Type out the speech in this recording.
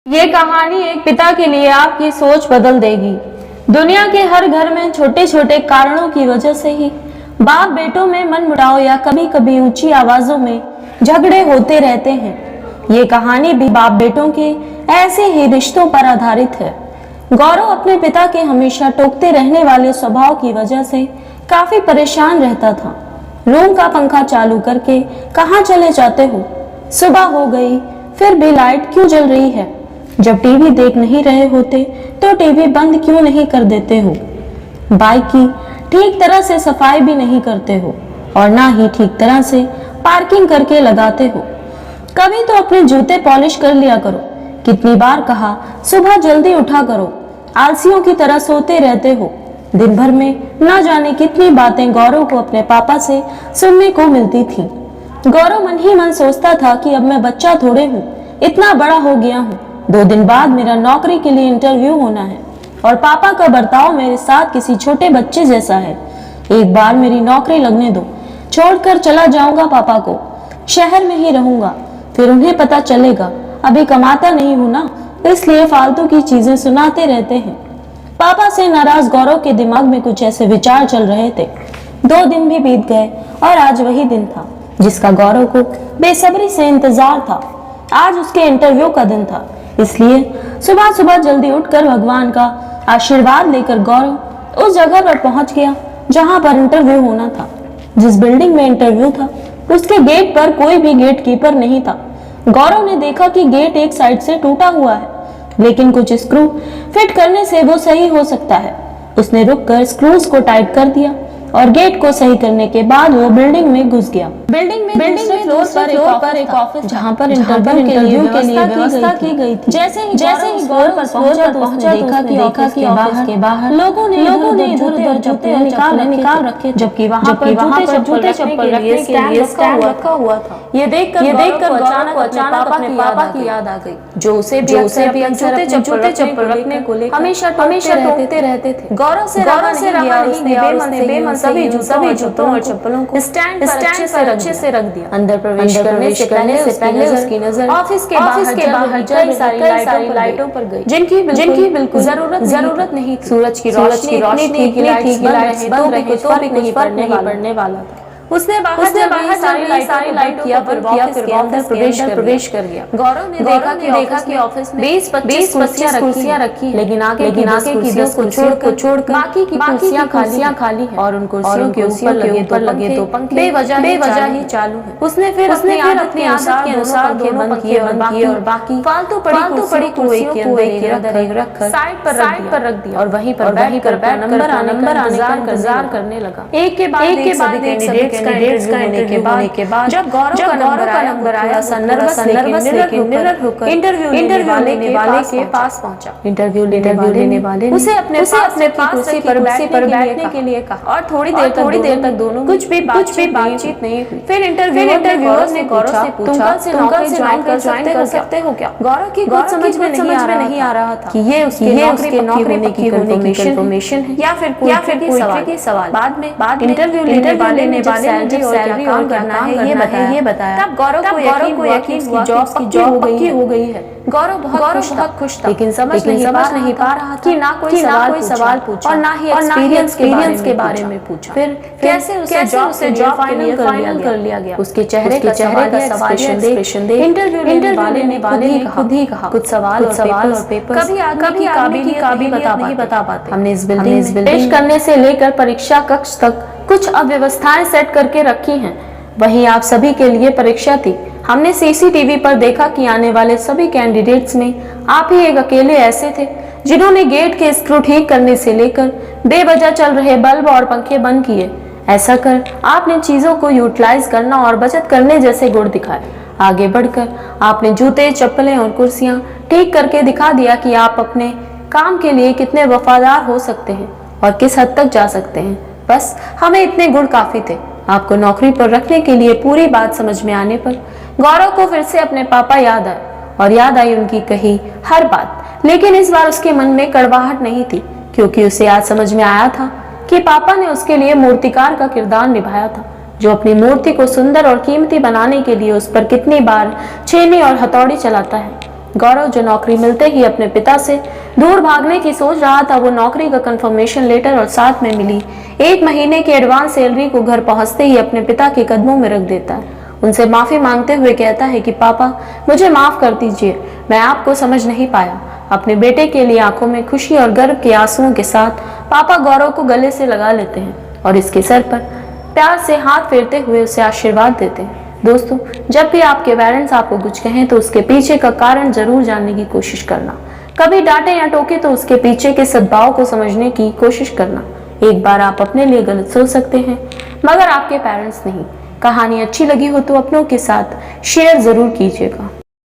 ये कहानी एक पिता के लिए आपकी सोच बदल देगी। दुनिया के हर घर में छोटे छोटे कारणों की वजह से ही बाप बेटों में मनमुटाव या कभी कभी ऊंची आवाजों में झगड़े होते रहते हैं। ये कहानी भी बाप बेटों के ऐसे ही रिश्तों पर आधारित है। गौरव अपने पिता के हमेशा टोकते रहने वाले स्वभाव की वजह से काफी परेशान रहता था। रूम का पंखा चालू करके कहाँ चले जाते हो? सुबह हो गई फिर भी लाइट क्यों जल रही है? जब टीवी देख नहीं रहे होते तो टीवी बंद क्यों नहीं कर देते हो? बाइक की ठीक तरह से सफाई भी नहीं करते हो और ना ही ठीक तरह से पार्किंग करके लगाते हो। कभी तो अपने जूते पॉलिश कर लिया करो। कितनी बार कहा सुबह जल्दी उठा करो, आलसियों की तरह सोते रहते हो। दिन भर में ना जाने कितनी बातें गौरव को अपने पापा से सुनने को मिलती थी। गौरव मन ही मन सोचता था कि अब मैं बच्चा थोड़े हूँ, इतना बड़ा हो गया हूँ। 2 दिन बाद मेरा नौकरी के लिए इंटरव्यू होना है और पापा का बर्ताव मेरे साथ किसी छोटे बच्चे जैसा है। एक बार मेरी नौकरी लगने दो, छोड़कर चला जाऊंगा पापा को, शहर में ही रहूंगा, फिर उन्हें पता चलेगा अभी कमाता नहीं हूं ना, इसलिए फालतू की चीजें सुनाते रहते हैं। पापा से नाराज गौरव के दिमाग में कुछ ऐसे विचार चल रहे थे। 2 दिन भी बीत गए और आज वही दिन था जिसका गौरव को बेसब्री से इंतजार था। आज उसके इंटरव्यू का दिन था, इसलिए सुबह सुबह जल्दी उठकर भगवान का आशीर्वाद लेकर गौरव उस जगह पर पहुंच गया जहां पर इंटरव्यू होना था। जिस बिल्डिंग में इंटरव्यू था उसके गेट पर कोई भी गेट कीपर नहीं था। गौरव ने देखा कि गेट एक साइड से टूटा हुआ है, लेकिन कुछ स्क्रू फिट करने से वो सही हो सकता है। उसने रुककर स्क्रूज को टाइट कर दिया और गेट को सही करने के बाद वो बिल्डिंग में घुस गया। बिल्डिंग में फ्लोर पर एक ऑफिस जहां पर इंटरव्यू के लिए व्यवस्था की गई थी। जैसे ही गौरव पर पहुंचा तो उसने देखा कि ऑफिस के बाहर लोगों ने इधर उधर जूते निकाल रखे, जबकि वहां पर जूते चप्पल रखने के लिए स्टैंड रखा हुआ था। ये देखकर अचानक अपने पापा की याद आ गई, जो उसे भी जूते चप्पल रखने को लेकर हमेशा टोकते रहते थे। गौरव से रहा नहीं गया, उसने बेमन सभी जूतों और चप्पलों को स्टैंड पर अच्छे से रख दिया। अंदर प्रवेश करने से पहले उसकी नजर ऑफिस के बाहर कई सारी लाइटों पर गई, जिनकी बिल्कुल जरूरत नहीं थी। सूरज की रोशनी थी कि लाइट्स बंद रहे तो भी कुछ फर्क नहीं पड़ने वाला था। उसने बाहर सारी लाइट किया, फिर ऑफिस के अंदर प्रवेश कर गया। गौरव ने देखा कि ऑफिस में 20-25 कुर्सियां रखी, लेकिन आगे की 10 को छोड़कर बाकी की कुर्सियां खाली हैं और उन कुर्सियों के ऊपर लगे दो पंखे बेवजह ही चालू हैं। उसने फिर अपनी आदत के अनुसार दोनों बंद किए और बाकी फालतू पड़ी कुर्सियों को एक रखकर साइड पर रख दिया और वहीं पर बैठकर नंबर आने का इंतजार करने लगा। एक के बाद एक कैंडिडेट्स का इंटरव्यू होने के बाद जब गौरव का नंबर आया, नर्वस लेकिन होकर इंटरव्यू लेने वाले के पास पहुंचा। इंटरव्यू लेने वाले उसे अपने कुर्सी पर बैठने के लिए कहा और थोड़ी देर तक दोनों कुछ भी बातचीत नहीं हुई। फिर इंटरव्यूअर ने गौरव से पूछा, तुम कल से ज्वाइन कर सकते हो क्या? गौरव की कुछ समझ में नहीं आ रहा था कि ये उसके नौकरी की कंफर्मेशन है या फिर कोई सवाल। बाद इंटरव्यू लेने वाले ने सैलरी और काम करना है ये बताया। तब गौरव को यकीन हुआ कि जॉब पक्की हो गई है। गौरव बहुत खुश था, लेकिन समझ नहीं पा रहा था कि ना कोई सवाल पूछा और ना ही एक्सपीरियंस के बारे में पूछा। फिर कैसे उसे जॉब फाइनल कर लिया गया। उसके चेहरे का एक्सप्रेशन देख इंटरव्यू लेने वाले ने खुद ही कहा, कुछ सवाल और पेपर कभी काबिलियत नहीं बता पाते। हमने इस बिल्डिंग में पेश करने से लेकर परीक्षा कक्ष तक कुछ अव्यवस्थाएं सेट करके रखी हैं। वहीं आप सभी के लिए परीक्षा थी। हमने सीसीटीवी पर देखा कि आने वाले सभी कैंडिडेट्स में आप ही एक अकेले ऐसे थे जिन्होंने गेट के स्क्रू ठीक करने से लेकर बेवजह चल रहे बल्ब और पंखे बंद किए। ऐसा कर आपने चीजों को यूटिलाइज करना और बचत करने जैसे गुण दिखाए। आगे बढ़कर आपने जूते, चप्पलें और कुर्सियां ठीक करके दिखा दिया कि आप अपने काम के लिए कितने वफादार हो सकते हैं और किस हद तक जा सकते हैं। बस हमें इतने गुण काफी थे आपको नौकरी पर रखने के लिए। पूरी बात समझ में आने पर गौरव को फिर से अपने पापा याद आए और याद आई उनकी कही हर बात। लेकिन इस बार उसके मन में कड़वाहट नहीं थी, क्योंकि उसे आज समझ में आया था कि पापा ने उसके लिए मूर्तिकार का किरदार निभाया था, जो अपनी मूर्ति को सुंदर और कीमती बनाने के लिए उस पर कितनी बार छेनी और हथौड़ी चलाता है। गौरव, जो नौकरी मिलते ही अपने पिता से दूर भागने की सोच रहा था, वो नौकरी का कंफर्मेशन लेटर और साथ में मिली 1 महीने की एडवांस सैलरी को घर पहुंचते ही अपने पिता के कदमों में रख देता है। उनसे माफी मांगते हुए कहता है कि पापा, मुझे माफ कर दीजिए, मैं आपको समझ नहीं पाया। अपने बेटे के लिए आंखों में खुशी और गर्व के आंसुओं के साथ पापा गौरव को गले से लगा लेते हैं और इसके सर पर प्यार से हाथ फेरते हुए उसे आशीर्वाद देते हैं। दोस्तों, जब भी आपके पेरेंट्स आपको कुछ कहें तो उसके पीछे का कारण जरूर जानने की कोशिश करना। कभी डांटे या टोके तो उसके पीछे के सद्भाव को समझने की कोशिश करना। एक बार आप अपने लिए गलत सोच सकते हैं, मगर आपके पेरेंट्स नहीं। कहानी अच्छी लगी हो तो अपनों के साथ शेयर जरूर कीजिएगा।